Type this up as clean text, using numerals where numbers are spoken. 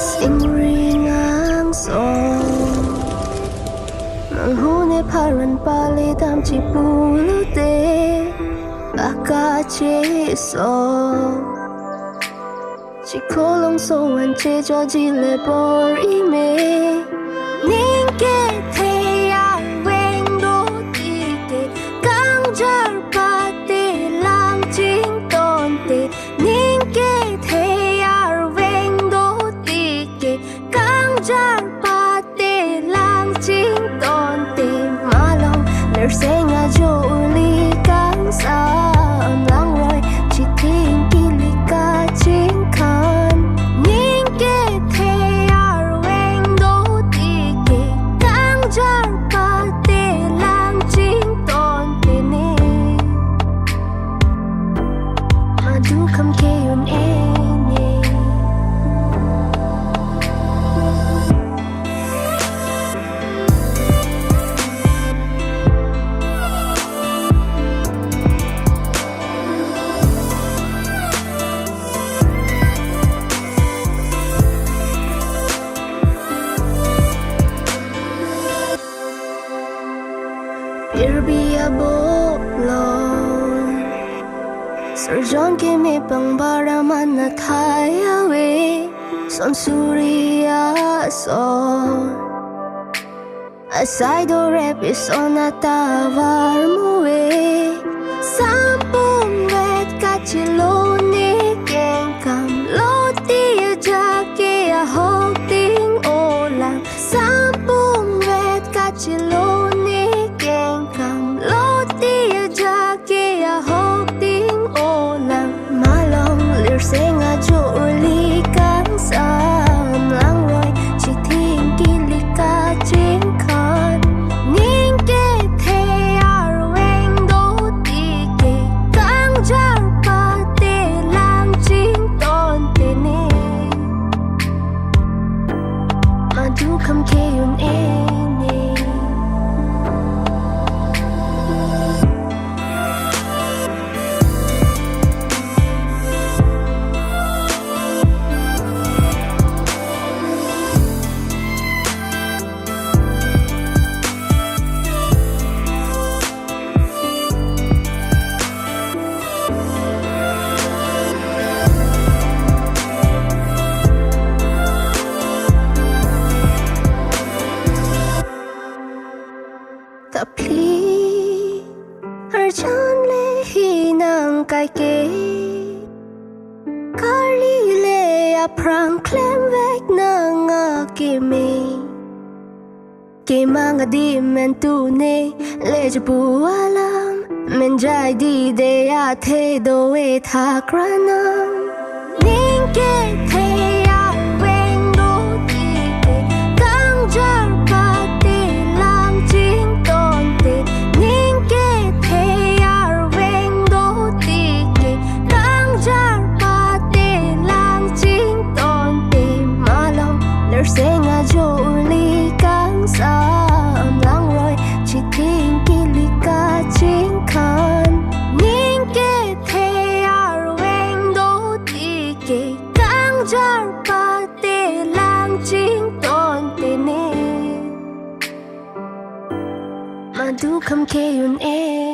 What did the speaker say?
Singri ngang song manghune paran pale dam chi pulu te aka che so chi kolong so wan che jo ji le bor I me ning ke the ya weng do ti ke kang jar pa te lang jing ton te ning ke the ya weng do ti ke kang jar pa te lang jing ton te ma long ler seng a jo li kang sa am lang roi chi ting ki li ka jing khan ning ke the ya weng do ti ke kang jar pa te lang jing ton te ne ma du kam ke yun e ne karbi abo long surjon ke me pang bara man na thaya we son suriya so asai do rap is on a tavar muwe sampung vet kachilo ni ken kam lo ti ja ke a hok ting olang sampung vet kachilo seng a jo li kang sam lang roi chi thing ki li ka jing khan ning ke the ar weng do ti ke kang jar pa te lang jing ton te ne ma du kam ke yun e ne ta pli har chan le hi nang kai ke kali le a prang klem vek nang a ke me ke mang a di men tu ne le je bu alam men jai di de a the do e tha kranam ning ke the ya weng do ti ke kang jar pa te lang jing ton te ning ke the ya weng do ti ke kang jar pa te lang jing ton te ma long ler seng a jo li kang sa am lang roi chi ting ki li ka jing khan ning ke the ya weng do ti ke kang jar pa te lang jing ton te ne ma du kam ke yun e